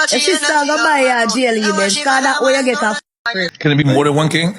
If she start go buy a jail event, cause that way you get a Can it be more than one king?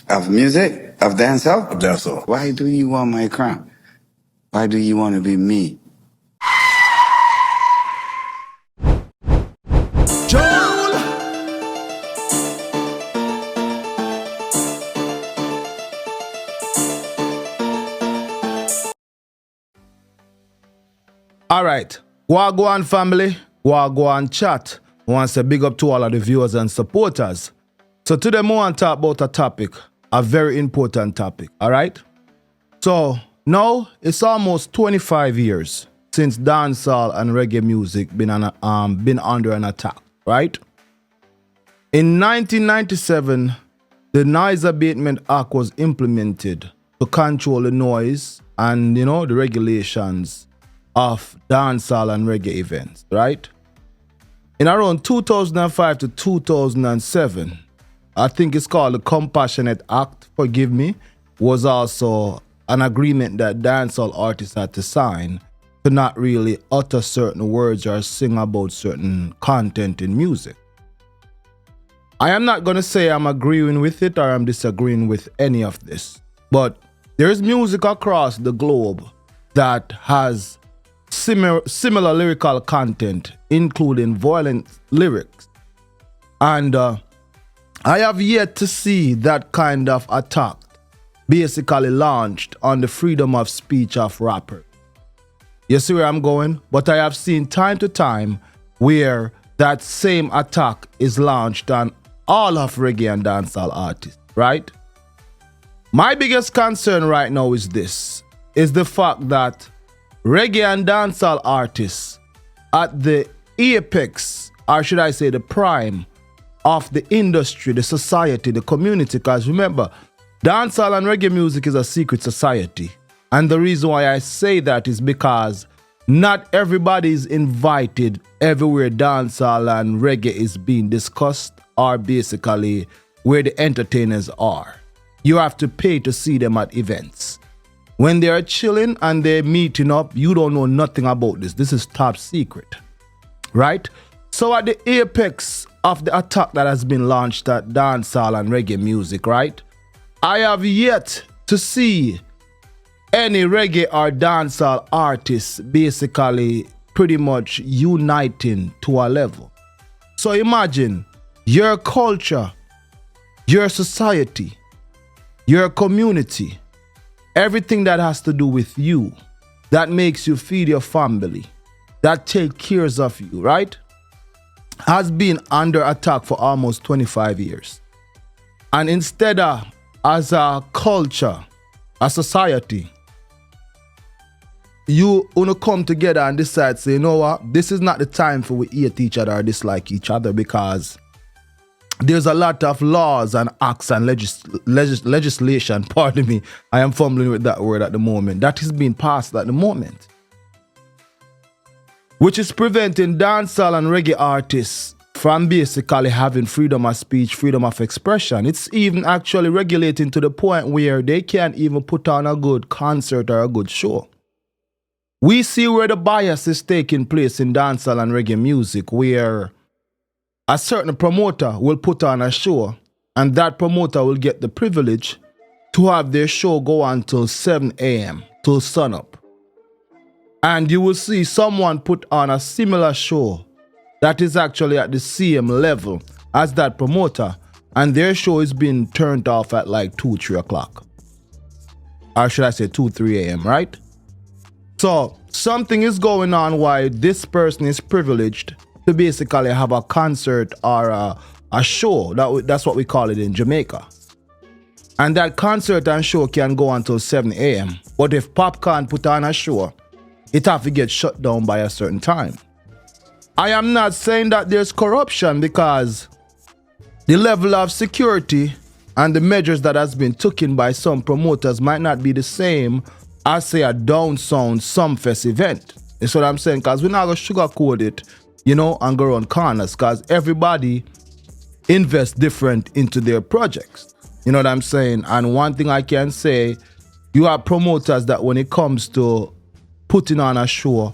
Of music? Of dancehall? Of dancehall. Why do you want my crown? Why do you want to be me? All right, Wagwan family, Wagwan chat. I want to say big up to all of the viewers and supporters. So today I want to talk about a topic, a very important topic, all right? So now it's almost 25 years since dancehall and reggae music been under an attack, right? In 1997, the Noise Abatement Act was implemented to control the noise and, the regulations of dancehall and reggae events, right? In around 2005 to 2007, I think it's called the Compassionate Act, forgive me, was also an agreement that dancehall artists had to sign to not really utter certain words or sing about certain content in music. I am not going to say I'm agreeing with it or I'm disagreeing with any of this, but there's music across the globe that has similar lyrical content, including violent lyrics. And I have yet to see that kind of attack basically launched on the freedom of speech of rappers. You see where I'm going? But I have seen time to time where that same attack is launched on all of reggae and dancehall artists, right? My biggest concern right now is the fact that reggae and dancehall artists at the apex, or should I say the prime of the industry, the society, the community, because remember, dancehall and reggae music is a secret society. And the reason why I say that is because not everybody is invited everywhere dancehall and reggae is being discussed or basically where the entertainers are. You have to pay to see them at events. When they are chilling and they're meeting up, you don't know nothing about this. This is top secret, right? So at the apex of the attack that has been launched at dancehall and reggae music, right? I have yet to see any reggae or dancehall artists basically pretty much uniting to a level. So imagine your culture, your society, your community, everything that has to do with you, that makes you feed your family, that take care of you, right? Has been under attack for almost 25 years. And instead of, as a culture, a society, you wanna come together and decide, say, you know what, this is not the time for we hate each other or dislike each other, because there's a lot of laws and acts and legislation, pardon me, I am fumbling with that word at the moment, that is being passed at the moment, which is preventing dancehall and reggae artists from basically having freedom of speech, freedom of expression. It's even actually regulating to the point where they can't even put on a good concert or a good show. We see where the bias is taking place in dancehall and reggae music, where a certain promoter will put on a show and that promoter will get the privilege to have their show go on till 7 a.m. till sunup. And you will see someone put on a similar show that is actually at the same level as that promoter, and their show is being turned off at like 2, 3 o'clock. Or should I say 2, 3 a.m., right? So something is going on why this person is privileged to basically have a concert or a show. That's what we call it in Jamaica. And that concert and show can go until 7 a.m. But if Popcorn put on a show, it have to get shut down by a certain time. I am not saying that there's corruption, because the level of security and the measures that has been taken by some promoters might not be the same as, say, a down sound Sumfest event. That's what I'm saying, because we're not going to sugarcoat it, and go around corners, because everybody invests different into their projects. You know what I'm saying? And one thing I can say, you have promoters that when it comes to putting on a show,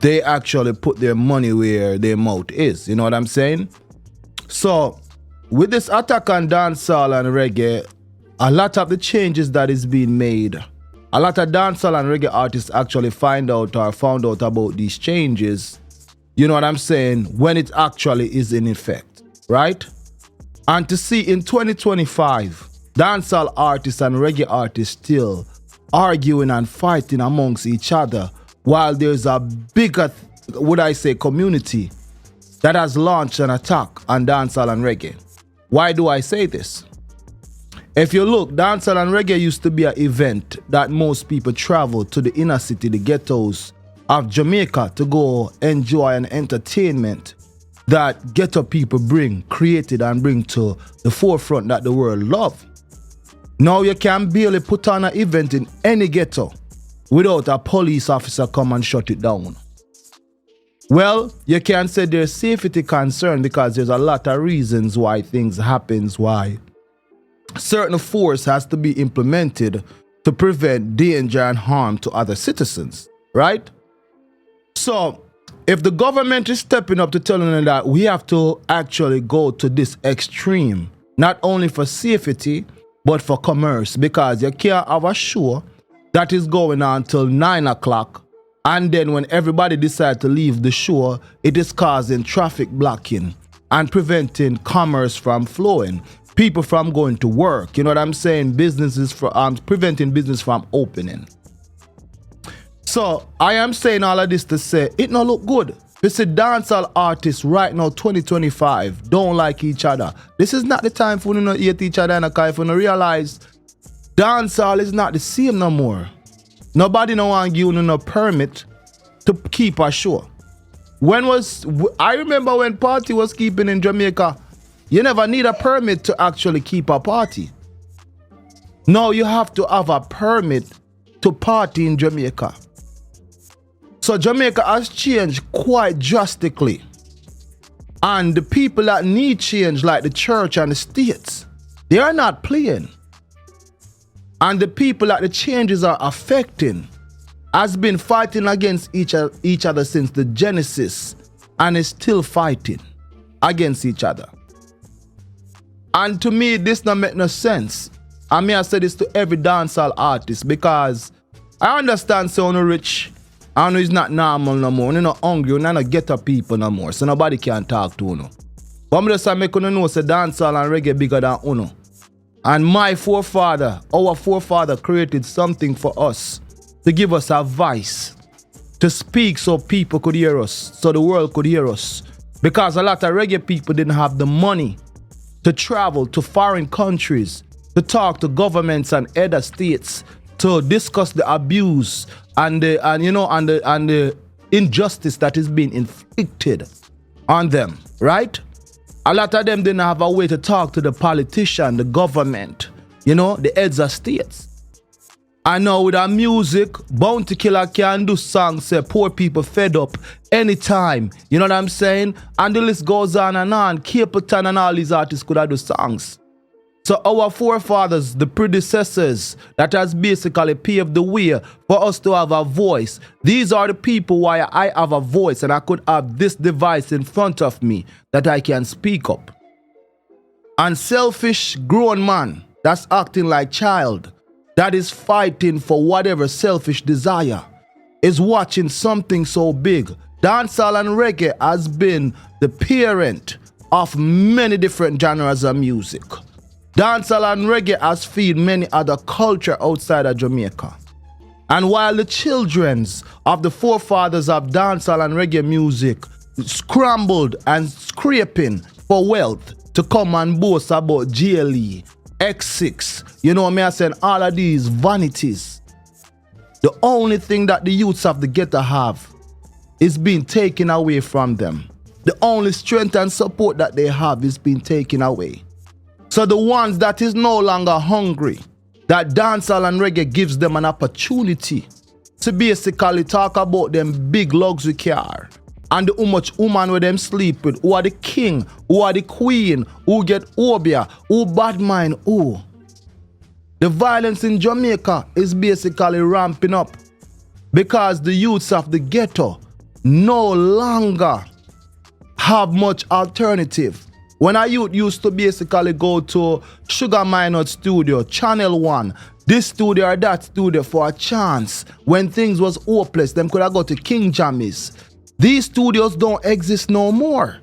they actually put their money where their mouth is. You know what I'm saying? So, with this attack on dancehall and reggae, a lot of the changes that is being made, a lot of dancehall and reggae artists actually find out or found out about these changes, you know what I'm saying, when it actually is in effect, right? And to see in 2025, dancehall artists and reggae artists still arguing and fighting amongst each other while there's a bigger, would I say, community that has launched an attack on dancehall and reggae. Why do I say this? If you look, dancehall and reggae used to be an event that most people travel to the inner city, the ghettos of Jamaica to go enjoy an entertainment that ghetto people created and bring to the forefront that the world love. Now you can barely put on an event in any ghetto without a police officer come and shut it down. Well, you can say there's safety concern because there's a lot of reasons why things happens, why certain force has to be implemented to prevent danger and harm to other citizens, right? So, if the government is stepping up to telling them that we have to actually go to this extreme, not only for safety, but for commerce, because you can't have a show that is going on till 9 o'clock, and then when everybody decides to leave the show, it is causing traffic blocking and preventing commerce from flowing, people from going to work, you know what I'm saying, businesses from preventing business from opening. So I am saying all of this to say it not look good. You see, dancehall artists right now, 2025, don't like each other. This is not the time for you to hate each other, and if you realize dancehall is not the same no more. Nobody no want give you no permit to keep a show. I remember when party was keeping in Jamaica, you never need a permit to actually keep a party. Now you have to have a permit to party in Jamaica. So Jamaica has changed quite drastically. And the people that need change, like the church and the states, they are not playing. And the people that the changes are affecting has been fighting against each other since the Genesis, and is still fighting against each other. And to me, this don't make no sense. I mean, I say this to every dancehall artist because I understand so rich. I know it's not normal no more. You're not hungry, you're not ghetto people no more. So nobody can talk to you. But I'm just make you know say dancehall and reggae bigger than you. And our forefather created something for us to give us a voice, to speak so people could hear us, so the world could hear us. Because a lot of reggae people didn't have the money to travel to foreign countries, to talk to governments and other states, to discuss the abuse and the injustice that is being inflicted on them, right? A lot of them didn't have a way to talk to the politician, the government, the heads of states. I know with our music, Bounty Killer can do songs, say poor people fed up anytime. You know what I'm saying? And the list goes on and on. Capleton and all these artists could have do songs. So our forefathers, the predecessors that has basically paved the way for us to have a voice. These are the people why I have a voice and I could have this device in front of me that I can speak up. And selfish grown man that's acting like child, that is fighting for whatever selfish desire, is watching something so big. Dancehall and reggae has been the parent of many different genres of music. Dancehall and reggae has fed many other cultures outside of Jamaica. And while the children of the forefathers of dancehall and reggae music scrambled and scraping for wealth to come and boast about GLE, X6, you know what I'm saying, all of these vanities, the only thing that the youths of the ghetto have is being taken away from them. The only strength and support that they have is being taken away. So the ones that is no longer hungry, that dancehall and reggae gives them an opportunity to basically talk about them big luxury car and how much woman with them sleep with, who are the king, who are the queen, who get obia, who bad mind, who. The violence in Jamaica is basically ramping up because the youths of the ghetto no longer have much alternative. When a youth used to basically go to Sugar Minot Studio, Channel 1, this studio or that studio for a chance, when things was hopeless, them could have go to King Jammy's. These studios don't exist no more.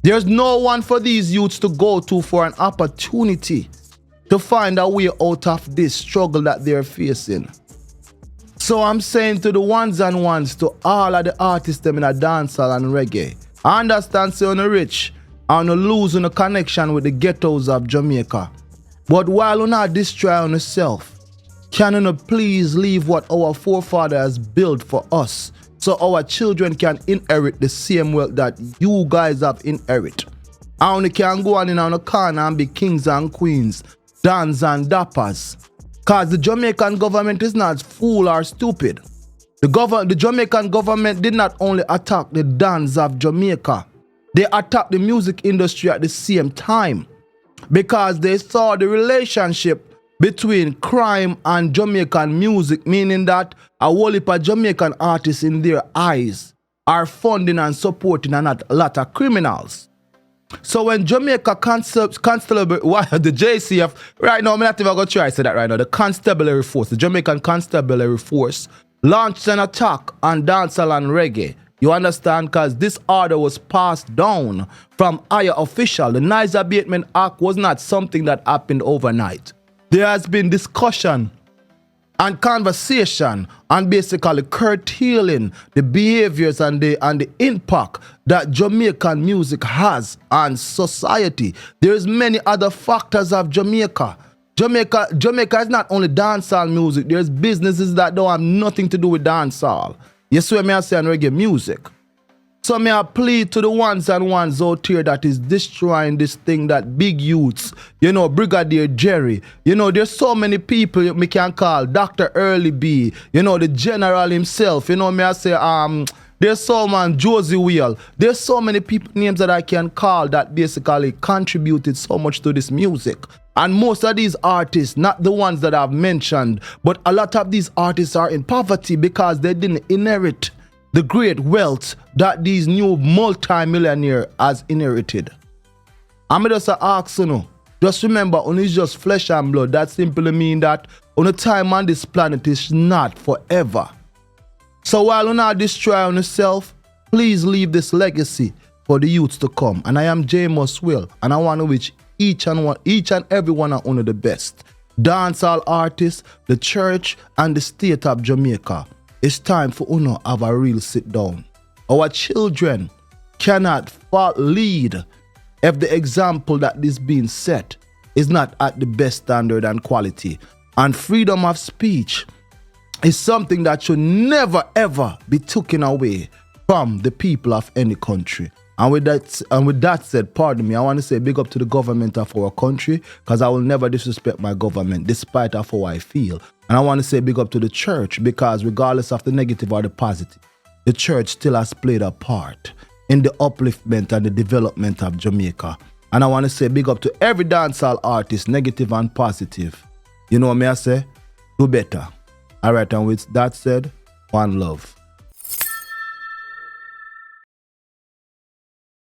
There's no one for these youths to go to for an opportunity to find a way out of this struggle that they're facing. So I'm saying to the ones and ones, to all of the artists them in a dancehall and reggae, I understand say you're rich and you're losing a connection with the ghettos of Jamaica. But while you're not destroying yourself, can you please leave what our forefathers has built for us so our children can inherit the same wealth that you guys have inherited? And you can go on in a corner and be kings and queens, dans and dappers. Because the Jamaican government is not fool or stupid. The Jamaican government did not only attack the dance of Jamaica, they attacked the music industry at the same time because they saw the relationship between crime and Jamaican music, meaning that a whole heap of Jamaican artists in their eyes are funding and supporting a lot of criminals. So when Jamaica Constabulary, the JCF, right now, I'm not even going to try to say that right now, the Constabulary Force, the Jamaican Constabulary Force, launched an attack on Dancehall and Reggae. You understand? Because this order was passed down from higher official. The Noise Abatement Act was not something that happened overnight. There has been discussion and conversation and basically curtailing the behaviors and the impact that Jamaican music has on society. There's many other factors of Jamaica. Jamaica is not only dancehall music. There's businesses that don't have nothing to do with dancehall. You see what I say on reggae music. So may I plead to the ones and ones out here that is destroying this thing, that big youths, Brigadier Jerry, there's so many people me can call, Dr. Early B, the general himself, may I say, there's so man, Josie Wheel, there's so many people names that I can call that basically contributed so much to this music. And most of these artists, not the ones that I've mentioned, but a lot of these artists are in poverty because they didn't inherit the great wealth that these new multi-millionaire has inherited. I'm just ask just remember, only just flesh and blood. That simply means that on the time on this planet is not forever. So while you're not destroying yourself, please leave this legacy for the youths to come. And I am James Will, and I want to wish each and every one of the best. Dancehall artists, the church, and the state of Jamaica. It's time for Uno have a real sit down. Our children cannot lead if the example that is being set is not at the best standard and quality. And freedom of speech is something that should never ever be taken away from the people of any country. And with that said, pardon me, I want to say big up to the government of our country, because I will never disrespect my government despite of how I feel. And I want to say big up to the church, because regardless of the negative or the positive, the church still has played a part in the upliftment and the development of Jamaica. And I want to say big up to every dancehall artist, negative and positive. You know what I say? Do better. All right, and with that said, one love.